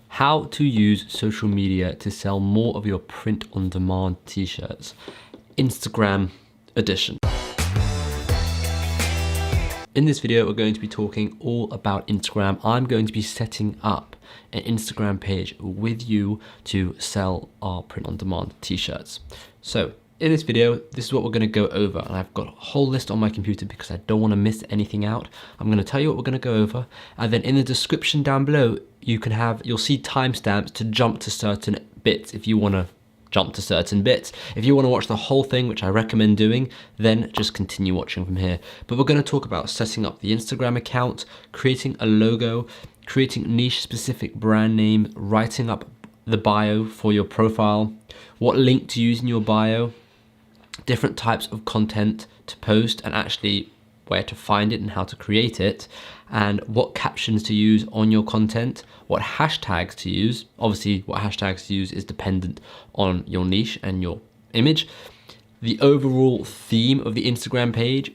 How to use social media to sell more of your print-on-demand t-shirts. Instagram edition. In this video, we're going to be talking all about Instagram. I'm going to be setting up an Instagram page with you to sell our print-on-demand t-shirts. So in this video, this is what we're going to go over, and I've got a whole list on my computer because I don't want to miss anything out. I'm going to tell you what we're going to go over, and then in the description down below, you'll see timestamps to jump to certain bits if you want to jump to certain bits. If you want to watch the whole thing, which I recommend doing, then just continue watching from here. But we're going to talk about setting up the Instagram account, creating a logo, creating niche specific brand name, writing up the bio for your profile, what link to use in your bio, different types of content to post and actually where to find it and how to create it, and what captions to use on your content, what hashtags to use. Obviously, what hashtags to use is dependent on your niche and your image. The overall theme of the Instagram page,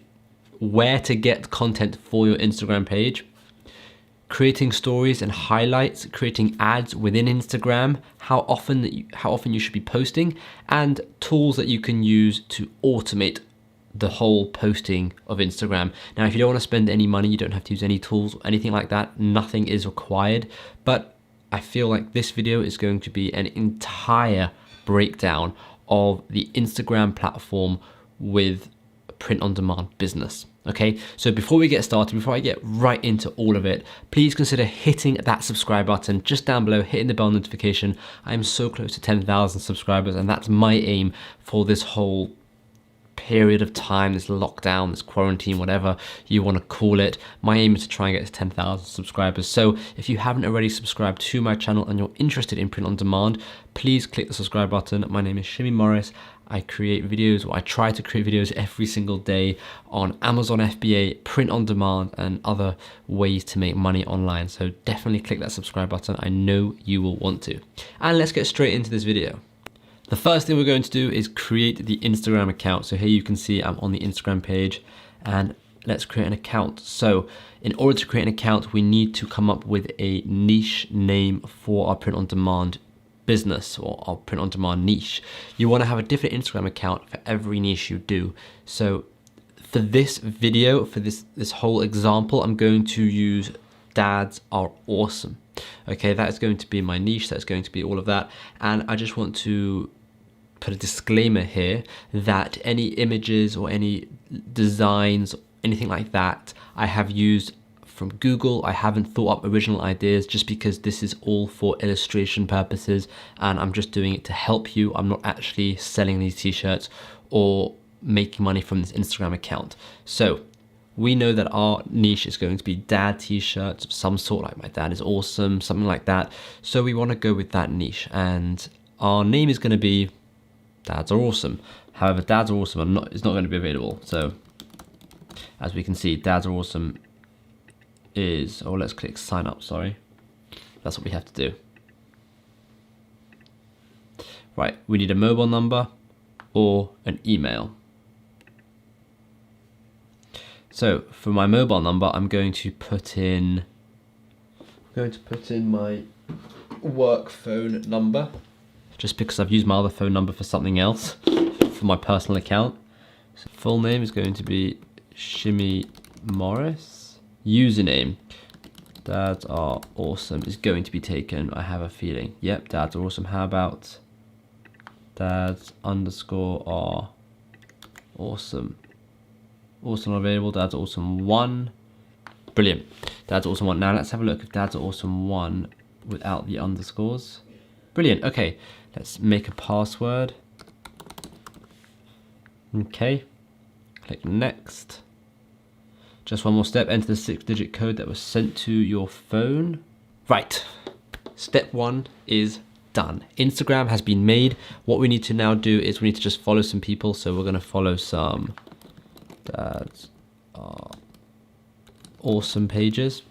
where to get content for your Instagram page, creating stories and highlights, creating ads within Instagram, how often you should be posting, and tools that you can use to automate the whole posting of Instagram. Now, if you don't want to spend any money, you don't have to use any tools or anything like that. Nothing is required, but I feel like this video is going to be an entire breakdown of the Instagram platform with a print-on-demand business. Okay, so before we get started, before I get right into all of it, please consider hitting that subscribe button just down below, hitting the bell notification. I am so close to 10,000 subscribers, and that's my aim for this whole period of time, this lockdown, this quarantine, whatever you want to call it. My aim is to try and get to 10,000 subscribers. So if you haven't already subscribed to my channel and you're interested in print on demand, please click the subscribe button. My name is Shimmy Morris. I create videos, or I try to create videos every single day on Amazon FBA, print on demand, and other ways to make money online. So definitely click that subscribe button. I know you will want to. And let's get straight into this video. The first thing we're going to do is create the Instagram account. So here you can see I'm on the Instagram page, and let's create an account. So in order to create an account, we need to come up with a niche name for our print on demand business or our print on demand niche. You want to have a different Instagram account for every niche you do. So for this video, for this whole example, I'm going to use dads are awesome. Okay, that is going to be my niche. That's going to be all of that. And I just want to put a disclaimer here that any images or any designs, anything like that, I have used from Google. I haven't thought up original ideas just because this is all for illustration purposes, and I'm just doing it to help you. I'm not actually selling these t-shirts or making money from this Instagram account. So we know that our niche is going to be dad t-shirts of some sort, like my dad is awesome, something like that. So we want to go with that niche, and our name is going to be dads are awesome. However, dads are awesome is not going to be available. So as we can see, dads are awesome is, oh, let's click sign up, sorry. That's what we have to do. Right, we need a mobile number or an email. So for my mobile number, I'm going to put in my work phone number, just because I've used my other phone number for something else, for my personal account. So full name is going to be Shimmy Morris. Username, dads are awesome, is going to be taken, I have a feeling. Yep, dads are awesome. How about dads underscore are awesome? Awesome available, dads are awesome 1. Brilliant, dads are awesome 1. Now let's have a look if dads are awesome 1 without the underscores. Brilliant, okay, let's make a password. Okay, click next. Just one more step, enter the 6-digit code that was sent to your phone. Right, step 1 is done. Instagram has been made. What we need to now do is we need to just follow some people. So we're gonna follow some dads are awesome pages.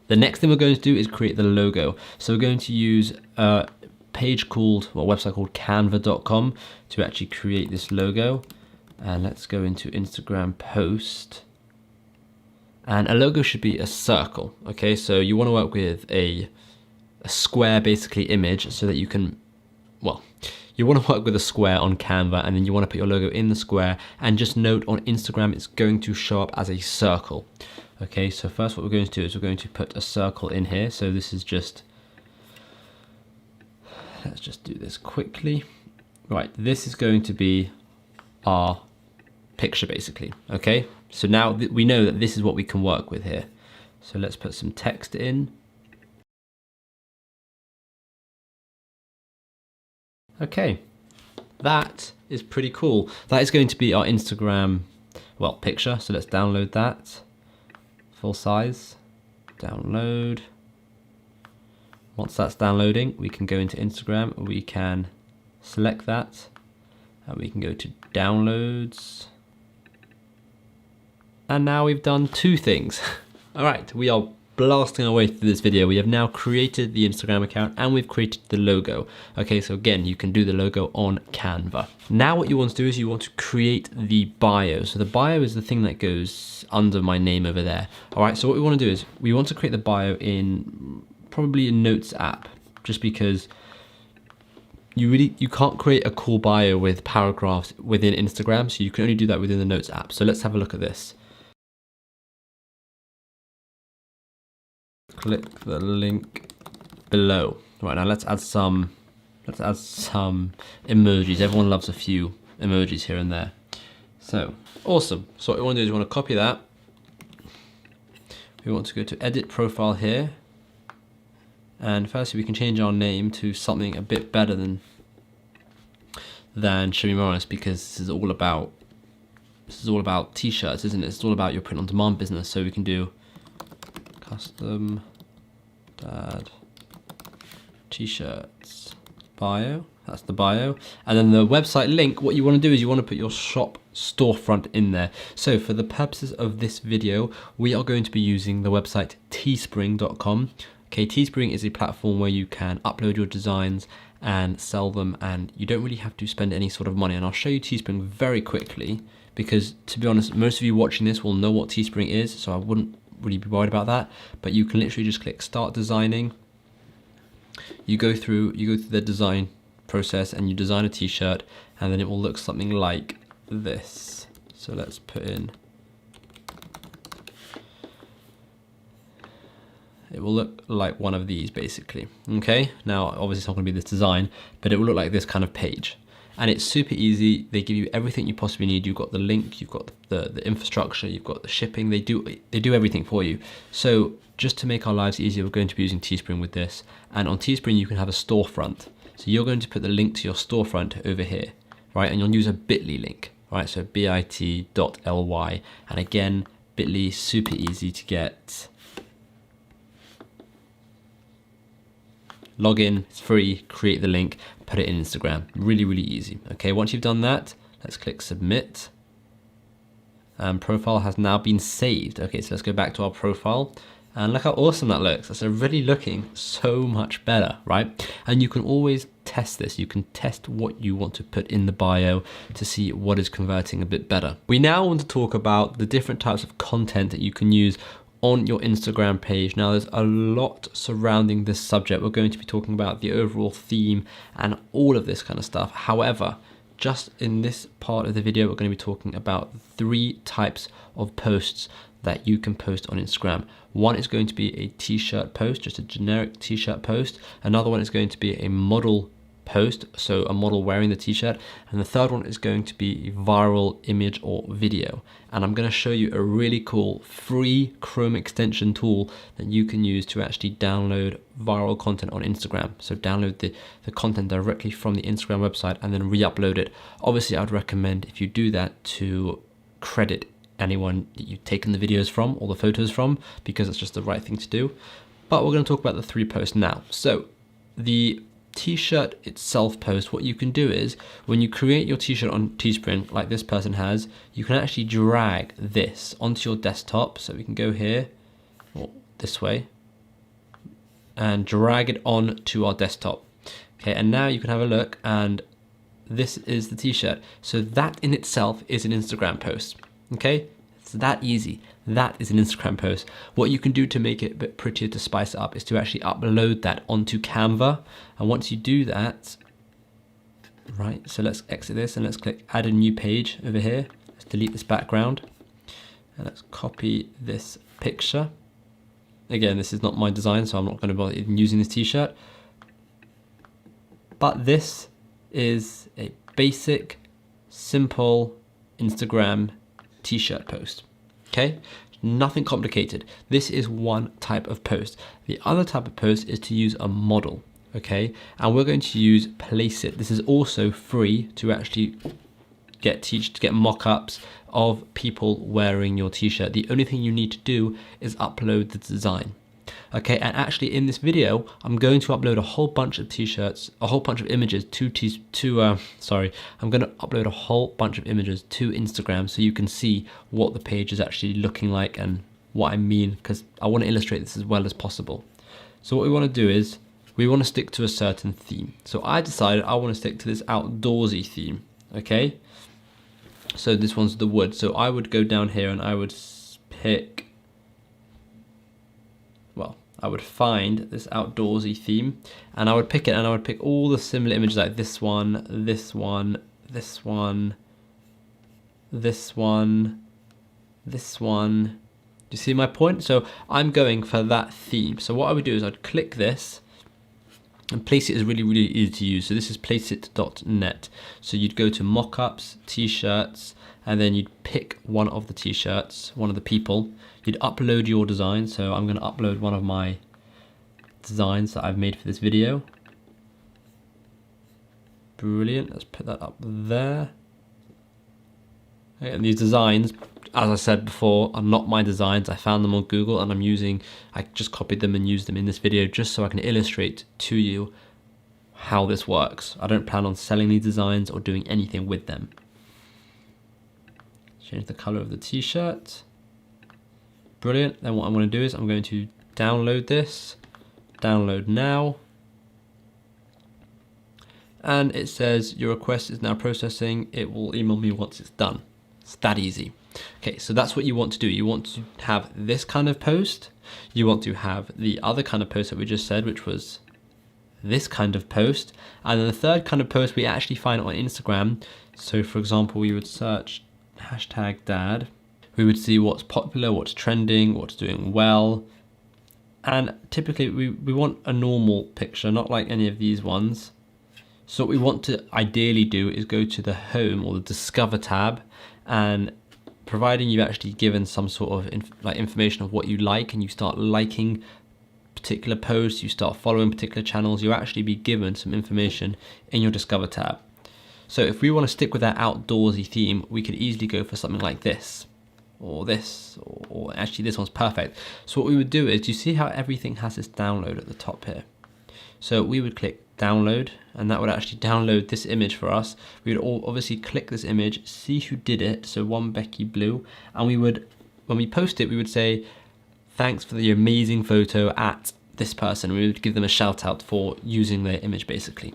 The next thing we're going to do is create the logo. So we're going to use a page called, well, a website called canva.com to actually create this logo. And let's go into Instagram post. And a logo should be a circle, okay? So you wanna work with a square basically image so that you can, well, you want to work with a square on Canva, and then you want to put your logo in the square. And just note, on Instagram it's going to show up as a circle. Okay, so first what we're going to do is we're going to put a circle in here. So this is just, let's just do this quickly. Right, this is going to be our picture basically. Okay, so now we know that this is what we can work with here. So let's put some text in. Okay, that is pretty cool. That is going to be our Instagram, well, picture. So let's download that, full size, download. Once that's downloading, we can go into Instagram, we can select that, and we can go to downloads. And now we've done two things. All right, we are blasting our way through this video. We have now created the Instagram account and we've created the logo. Okay, so again, you can do the logo on Canva. Now what you want to do is you want to create the bio. So the bio is the thing that goes under my name over there. All right, so what we want to do is we want to create the bio in probably a Notes app, just because you can't create a cool bio with paragraphs within Instagram, so you can only do that within the Notes app. So let's have a look at this. Click the link below. Right, now let's add some emojis. Everyone loves a few emojis here and there. So awesome. So what we want to do is we want to copy that. We want to go to edit profile here. And firstly we can change our name to something a bit better than Shimmy Morris, because this is all about t-shirts, isn't it? It's all about your print on demand business. So we can do custom dad t-shirts bio. That's the bio. And then the website link, what you want to do is you want to put your shop storefront in there. So for the purposes of this video, we are going to be using the website teespring.com. Okay, Teespring is a platform where you can upload your designs and sell them, and you don't really have to spend any sort of money. And I'll show you Teespring very quickly, because to be honest, most of you watching this will know what Teespring is, so I wouldn't really be worried about that. But you can literally just click start designing. You go through the design process and you design a t-shirt, and then it will look something like this. So let's put in, it will look like one of these basically. Okay, now obviously it's not going to be this design, but it will look like this kind of page. And it's super easy. They give you everything you possibly need. You've got the link, you've got the infrastructure, you've got the shipping. They do everything for you. So just to make our lives easier, we're going to be using Teespring with this. And on Teespring, you can have a storefront. So you're going to put the link to your storefront over here, right? And you'll use a bit.ly link, right? So bit.ly. And again, bit.ly, super easy to get. Log in, it's free, create the link, put it in Instagram. Really, really easy. Okay, once you've done that, let's click submit. And profile has now been saved. Okay, so let's go back to our profile. And look how awesome that looks. That's already looking so much better, right? And you can always test this. You can test what you want to put in the bio to see what is converting a bit better. We now want to talk about the different types of content that you can use on your Instagram page. Now there's a lot surrounding this subject. We're going to be talking about the overall theme and all of this kind of stuff. However, just in this part of the video, we're going to be talking about 3 types of posts that you can post on Instagram. One is going to be a t-shirt post, just a generic t-shirt post. Another one is going to be a model post, so a model wearing the t-shirt. And the third one is going to be a viral image or video. And I'm going to show you a really cool free Chrome extension tool that you can use to actually download viral content on Instagram. So download the content directly from the Instagram website and then re-upload it. Obviously, I'd recommend, if you do that, to credit anyone that you've taken the videos from or the photos from, because it's just the right thing to do. But we're going to talk about the 3 posts now. So the t-shirt itself post, what you can do is when you create your t-shirt on Teespring like this person has, you can actually drag this onto your desktop. So we can go here or this way and drag it on to our desktop. Okay, and now you can have a look, and this is the t-shirt. So that in itself is an Instagram post. Okay, It's that easy. That is an Instagram post. What you can do to make it a bit prettier, to spice it up, is to actually upload that onto Canva. And once you do that, right, so let's exit this and let's click add a new page over here. Let's delete this background and let's copy this picture. Again, this is not my design, so I'm not going to bother even using this t-shirt. But this is a basic, simple Instagram t-shirt post. Okay, nothing complicated. This is one type of post. The other type of post is to use a model. Okay, and we're going to use Placeit. This is also free to actually get mock-ups of people wearing your t-shirt. The only thing you need to do is upload the design. Okay, and actually in this video, I'm going to upload a whole bunch of t-shirts, a whole bunch of images I'm going to upload a whole bunch of images to Instagram so you can see what the page is actually looking like and what I mean, because I want to illustrate this as well as possible. So what we want to do is we want to stick to a certain theme. So I decided I want to stick to this outdoorsy theme. Okay, so this one's the wood. So I would go down here and I would pick, well, I would find this outdoorsy theme and I would pick it, and I would pick all the similar images like this one, this one, this one, this one, this one. Do you see my point? So I'm going for that theme. So what I would do is I'd click this, and Placeit is really, really easy to use. So this is placeit.net. So you'd go to mockups, t-shirts, and then you'd pick one of the t-shirts, one of the people. You'd upload your design. So I'm going to upload one of my designs that I've made for this video. Brilliant. Let's put that up there. Okay, and these designs, as I said before, are not my designs. I found them on Google and I just copied them and used them in this video just so I can illustrate to you how this works. I don't plan on selling these designs or doing anything with them. Change the color of the t-shirt. Brilliant. Then what I'm going to do is I'm going to download this. Download now. And it says your request is now processing. It will email me once it's done. It's that easy. Okay, so that's what you want to do. You want to have this kind of post. You want to have the other kind of post that we just said, which was this kind of post. And then the third kind of post we actually find on Instagram. So for example, we would search #dad. We would see what's popular, what's trending, what's doing well. And typically we want a normal picture, not like any of these ones. So what we want to ideally do is go to the home or the discover tab, and providing you've actually given some sort of information of what you like, and you start liking particular posts, you start following particular channels, you'll actually be given some information in your discover tab. So if we want to stick with that outdoorsy theme, we could easily go for something like this, or this, or actually this one's perfect. So what we would do is, you see how everything has this download at the top here? So we would click download, and that would actually download this image for us. We would all obviously click this image, see who did it, so one Becky Blue, and we would, when we post it, we would say thanks for the amazing photo at this person. We would give them a shout out for using their image basically.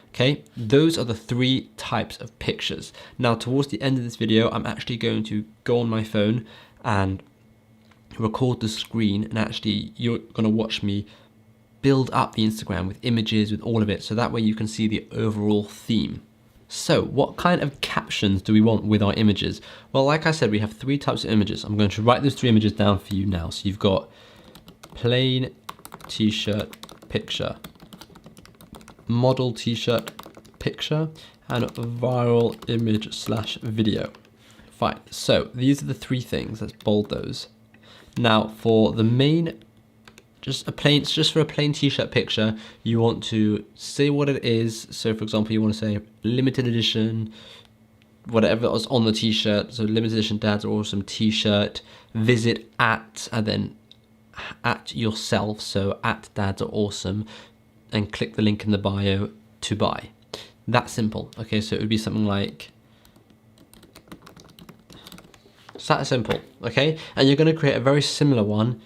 Okay, those are the three types of pictures. Now towards the end of this video, I'm actually going to go on my phone and record the screen, and actually you're going to watch me build up the Instagram with images, with all of it, so that way you can see the overall theme. So what kind of captions do we want with our images? Well, like I said, we have three types of images. I'm going to write those three images down for you now. So you've got plain t-shirt picture, model t-shirt picture, and viral image / video. Fine, so these are the three things. Let's bold those. Now for the main, just for a plain t-shirt picture, you want to say what it is. So for example, you want to say limited edition, whatever was on the t-shirt. So limited edition Dads Are Awesome t-shirt, visit at, and then at yourself. So at Dads Are Awesome, and click the link in the bio to buy. That simple. Okay, so it would be something like, it's that simple, okay? And you're going to create a very similar one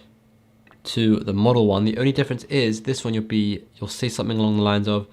to the model one. The only difference is this one you'll say something along the lines of,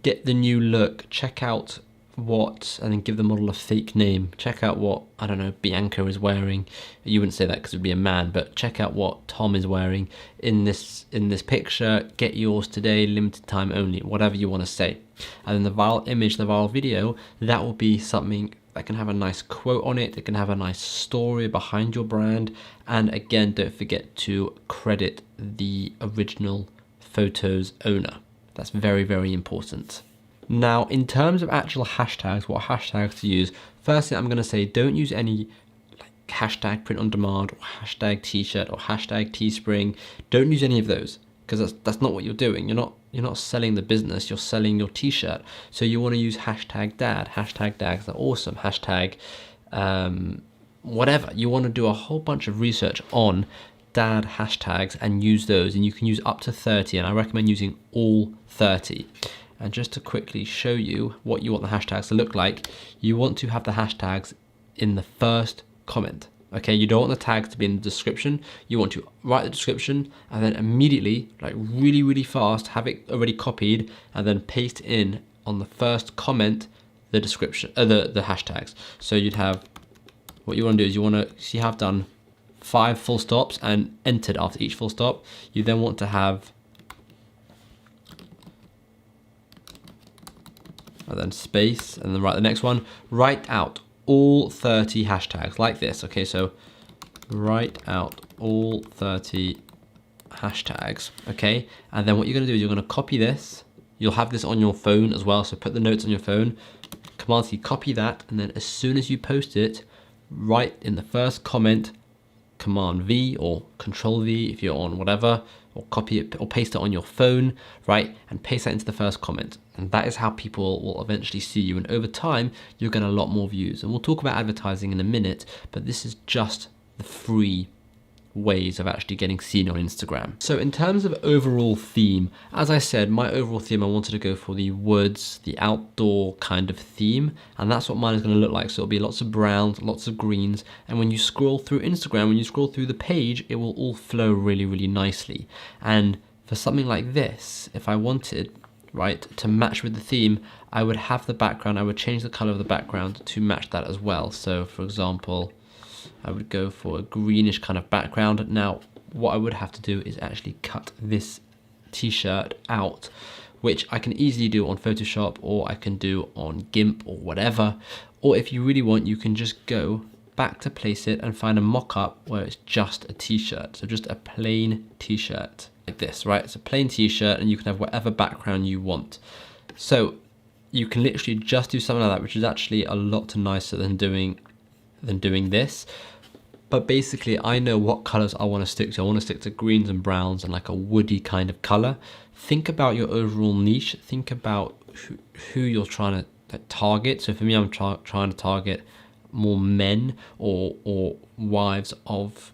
get the new look, check out and then give the model a fake name. Check out what, I don't know, Bianca is wearing. You wouldn't say that because it would be a man, but check out what Tom is wearing in this picture. Get yours today, limited time only, whatever you want to say. And then the viral image, the viral video, that will be something that can have a nice quote on it. It can have a nice story behind your brand. And again, don't forget to credit the original photo's owner. That's very, very important. Now, in terms of actual hashtags, what hashtags to use, firstly, I'm going to say don't use any hashtag print on demand or hashtag t-shirt or hashtag Teespring. Don't use any of those, because that's not what you're doing. You're not selling the business, you're selling your t-shirt. So you want to use hashtag dad, hashtag dads are awesome, hashtag whatever. You want to do a whole bunch of research on dad hashtags and use those, and you can use up to 30, and I recommend using all 30. And just to quickly show you what you want the hashtags to look like, you want to have the hashtags in the first comment. Okay, you don't want the tags to be in the description. You want to write the description and then immediately, like really, really fast, have it already copied and then paste in on the first comment the description, the hashtags. So you'd have, what you want to do is you want to see, have done 5 full stops and entered after each full stop. You then want to have, and then space, and then write the next one. Write out all 30 hashtags like this. Okay, so write out all 30 hashtags. Okay, and then what you're going to do is you're going to copy this. You'll have this on your phone as well, so put the notes on your phone. Command C, copy that, and then as soon as you post it, write in the first comment Command V or Control V if you're on whatever, or copy it or paste it on your phone, right? And paste that into the first comment. And that is how people will eventually see you. And over time, you'll get a lot more views. And we'll talk about advertising in a minute, but this is just the free ways of actually getting seen on Instagram. So in terms of overall theme, as I said, my overall theme, I wanted to go for the woods, the outdoor kind of theme, and that's what mine is going to look like. So it'll be lots of browns, lots of greens, and when you scroll through Instagram, when you scroll through the page, it will all flow really, really nicely. And for something like this, if I wanted, right, to match with the theme, I would have the background, I would change the color of the background to match that as well. So for example, I would go for a greenish kind of background. Now, what I would have to do is actually cut this t-shirt out, which I can easily do on Photoshop, or I can do on GIMP or whatever. Or if you really want, you can just go back to place it and find a mock-up where it's just a t-shirt. So just a plain t-shirt like this, right? It's a plain t-shirt and you can have whatever background you want. So you can literally just do something like that, which is actually a lot nicer than doing this. But basically, I know what colors I want to stick to. I want to stick to greens and browns and like a woody kind of color. Think about your overall niche. Think about who you're trying to target. So for me, I'm trying to target more men or wives of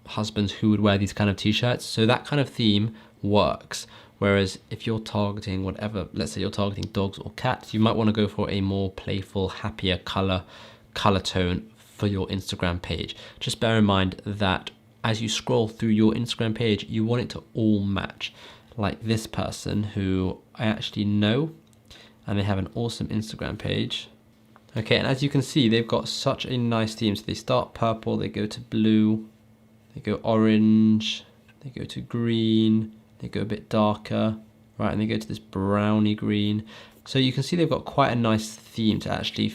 husbands who would wear these kind of t-shirts. So that kind of theme works. Whereas if you're targeting whatever, let's say you're targeting dogs or cats, you might want to go for a more playful, happier color tone for your Instagram page. Just bear in mind that as you scroll through your Instagram page, you want it to all match. Like this person who I actually know, and they have an awesome Instagram page. Okay, and as you can see, they've got such a nice theme. So they start purple, they go to blue, they go orange, they go to green, they go a bit darker, right, and they go to this browny green. So you can see they've got quite a nice theme to actually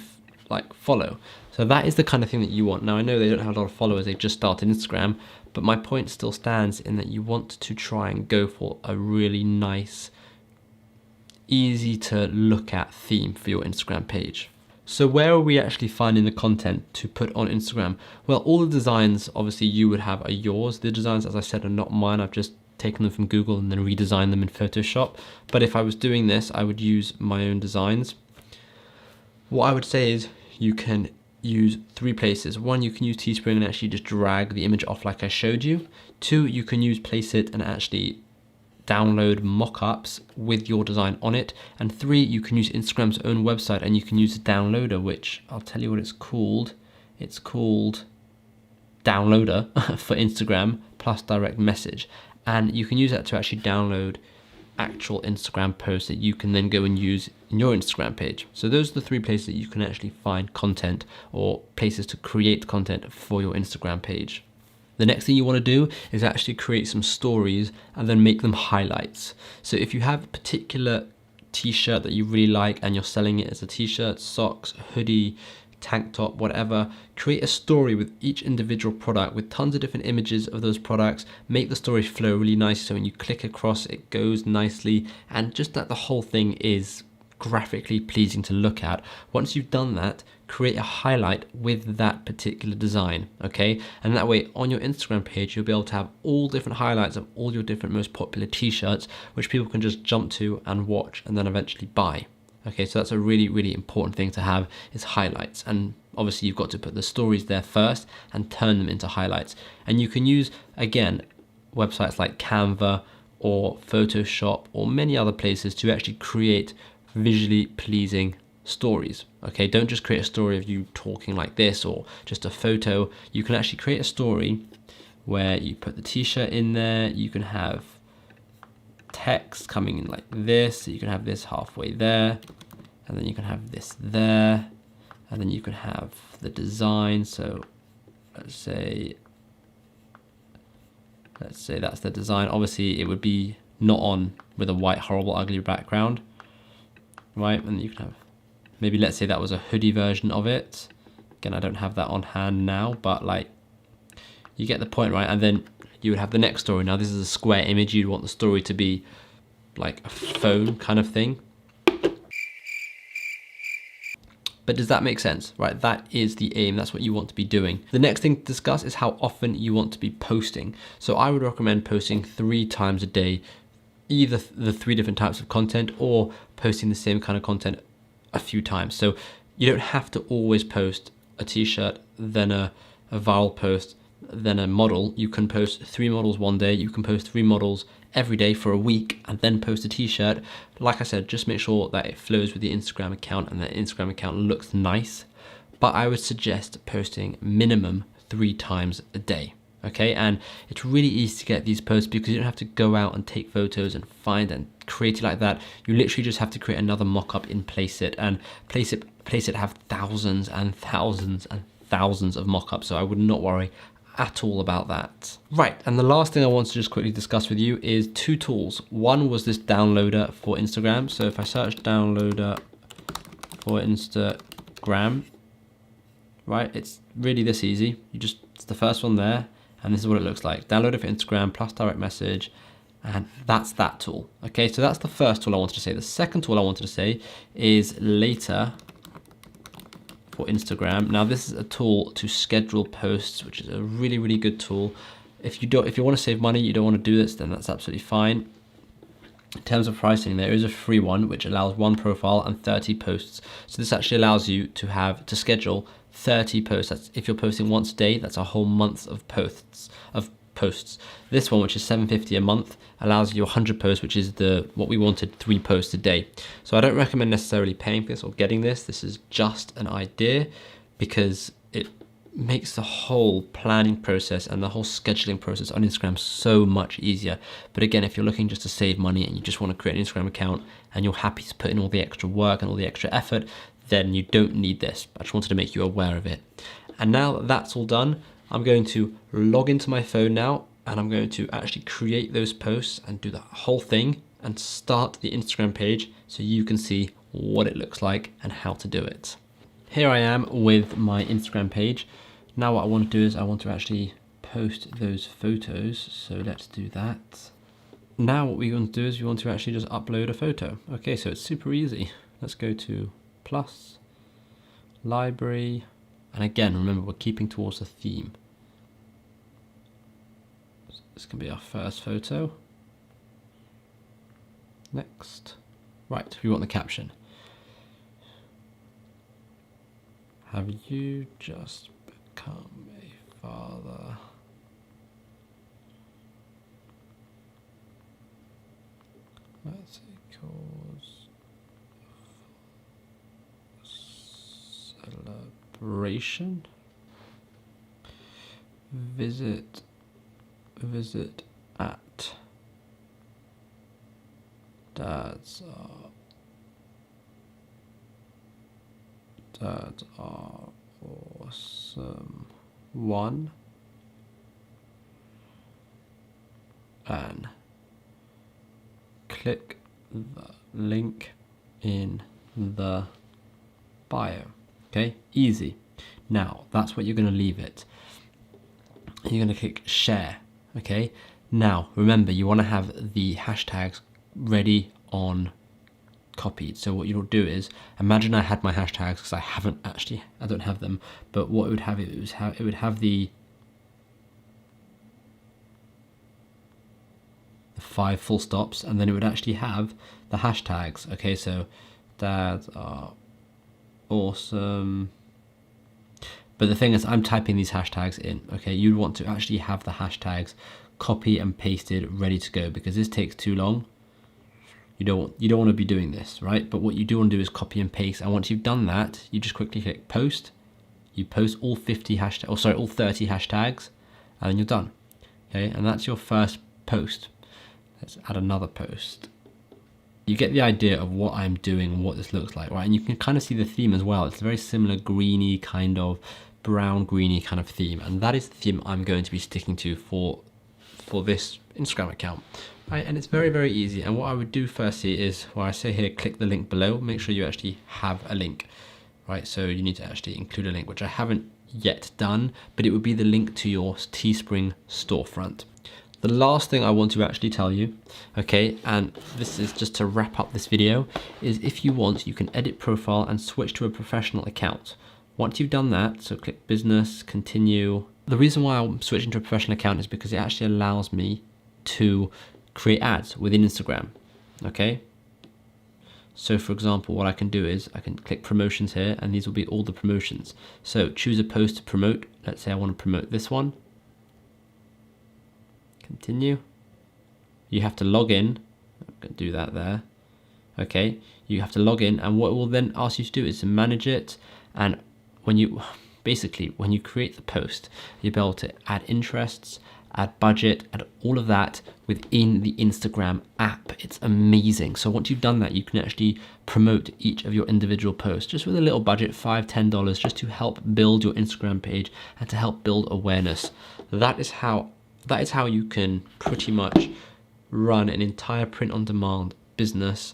follow. So that is the kind of thing that you want. Now I know they don't have a lot of followers, they've just started Instagram, but my point still stands in that you want to try and go for a really nice, easy to look at theme for your Instagram page. So where are we actually finding the content to put on Instagram? Well, all the designs obviously you would have are yours. The designs, as I said, are not mine. I've just taken them from Google and then redesigned them in Photoshop. But if I was doing this, I would use my own designs. What I would say is you can use 3 places. 1, you can use Teespring and actually just drag the image off like I showed you. 2, you can use Placeit and actually download mock-ups with your design on it. And 3, you can use Instagram's own website and you can use a downloader, which I'll tell you what it's called. It's called Downloader for Instagram plus direct message. And you can use that to actually download actual Instagram post that you can then go and use in your Instagram page. So those are the 3 places that you can actually find content, or places to create content for your Instagram page. The next thing you want to do is actually create some stories and then make them highlights. So if you have a particular t-shirt that you really like and you're selling it as a t-shirt, socks, hoodie, tank top, whatever, create a story with each individual product with tons of different images of those products. Make the story flow really nice, so when you click across it goes nicely, and just that the whole thing is graphically pleasing to look at. Once you've done that, create a highlight with that particular design, okay? And that way on your Instagram page, you'll be able to have all different highlights of all your different most popular t-shirts, which people can just jump to and watch and then eventually buy. Okay, so that's a really, really important thing to have, is highlights. And obviously you've got to put the stories there first and turn them into highlights. And you can use, again, websites like Canva or Photoshop or many other places to actually create visually pleasing stories. Okay, don't just create a story of you talking like this or just a photo. You can actually create a story where you put the t-shirt in there. You can have text coming in like this, so you can have this halfway there, and then you can have this there, and then you can have the design. So let's say that's the design. Obviously it would be not on with a white horrible ugly background, right? And you can have, maybe let's say that was a hoodie version of it. Again, I don't have that on hand now, but like, you get the point, right? And then you would have the next story. Now this is a square image. You'd want the story to be like a phone kind of thing. But does that make sense, right? That is the aim. That's what you want to be doing. The next thing to discuss is how often you want to be posting. So I would recommend posting 3 times a day, either the 3 different types of content or posting the same kind of content a few times. So you don't have to always post a t-shirt, then a viral post, then a model. You can post 3 models one day, you can post 3 models every day for a week, and then post a t-shirt. Like I said, just make sure that it flows with the Instagram account and that Instagram account looks nice. But I would suggest posting minimum 3 times a day. Okay, and it's really easy to get these posts because you don't have to go out and take photos and find and create it like that. You literally just have to create another mock-up in Placeit, and Placeit have thousands and thousands and thousands of mock-ups, so I would not worry at all about that. Right, and the last thing I want to just quickly discuss with you is 2 tools. One was this downloader for Instagram. So if I search downloader for Instagram, right, it's really this easy. It's the first one there, and this is what it looks like. Download it for Instagram plus direct message, and that's that tool. Okay, so that's the first tool I wanted to say. The second tool I wanted to say is Later for Instagram. Now this is a tool to schedule posts, which is a really, really good tool. If you want to save money, you don't want to do this, then that's absolutely fine. In terms of pricing, there is a free one which allows 1 profile and 30 posts. So this actually allows you to schedule 30 posts. That's if you're posting once a day, that's a whole month of posts. This one, which is $7.50 a month, allows you 100 posts, which is what we wanted, 3 posts a day. So I don't recommend necessarily paying for this or getting this. This is just an idea because it makes the whole planning process and the whole scheduling process on Instagram so much easier. But again, if you're looking just to save money and you just want to create an Instagram account and you're happy to put in all the extra work and all the extra effort, then you don't need this. I just wanted to make you aware of it. And now that that's all done, I'm going to log into my phone now, and I'm going to actually create those posts and do the whole thing and start the Instagram page so you can see what it looks like and how to do it. Here I am with my Instagram page. Now what I want to do is I want to actually post those photos. So let's do that. Now what we want to do is we want to actually just upload a photo. Okay, so it's super easy. Let's go to plus, library, and again, remember we're keeping towards the theme. This can be our first photo. Next. Right, we want the caption. Have you just become a father? That's a cause celebration. Visit at Dads are awesome. One. And click the link in the bio. Okay, easy. Now that's what you're going to leave it. You're going to click share. Okay, now remember you want to have the hashtags ready on copied. So what you'll do is, imagine I had my hashtags, because I don't have them, but what it would have, it would have the 5 full stops, and then it would actually have the hashtags. Okay, so dads are awesome. But the thing is, I'm typing these hashtags in. Okay, you'd want to actually have the hashtags copy and pasted ready to go, because this takes too long. You don't want to be doing this, right? But what you do want to do is copy and paste, and once you've done that, you just quickly click post. You post all 30 hashtags, and then you're done. Okay, and that's your first post. Let's add another post. You get the idea of what I'm doing and what this looks like, right? And you can kind of see the theme as well. It's a very similar greeny kind of brown greeny kind of theme, and that is the theme I'm going to be sticking to for this Instagram account, right? And it's very, very easy. And what I would do firstly is, where I say here, click the link below, make sure you actually have a link, right? So you need to actually include a link, which I haven't yet done, but it would be the link to your Teespring storefront. The last thing I want to actually tell you, okay, and this is just to wrap up this video, is if you want, you can edit profile and switch to a professional account. Once you've done that, so click business, continue. The reason why I'm switching to a professional account is because it actually allows me to create ads within Instagram, okay? So for example, what I can do is I can click promotions here, and these will be all the promotions. So choose a post to promote. Let's say I want to promote this one. Continue. You have to log in. I'm going to do that there. Okay, you have to log in, and what it will then ask you to do is to manage it. And when you create the post, you'll be able to add interests, add budget, add all of that within the Instagram app. It's amazing. So once you've done that, you can actually promote each of your individual posts just with a little budget, $5, $10, just to help build your Instagram page and to help build awareness. That is how you can pretty much run an entire print-on-demand business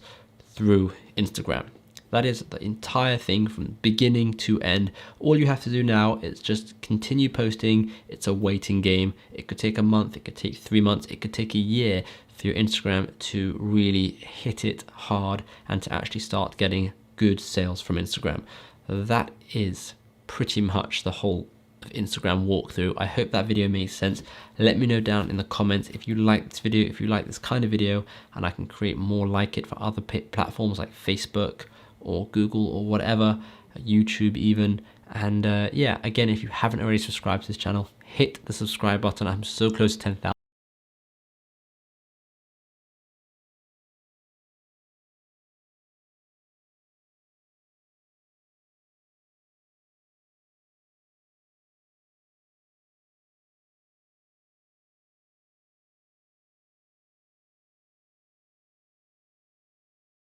through Instagram. That is the entire thing from beginning to end. All you have to do now is just continue posting. It's a waiting game. It could take a month, it could take 3 months, it could take a year for your Instagram to really hit it hard and to actually start getting good sales from Instagram. That is pretty much the whole Instagram walkthrough. I hope that video made sense. Let me know down in the comments if you like this video, if you like this kind of video, and I can create more like it for other platforms like Facebook or Google or whatever, YouTube even. And yeah, again, if you haven't already subscribed to this channel, hit the subscribe button. I'm so close to 10,000.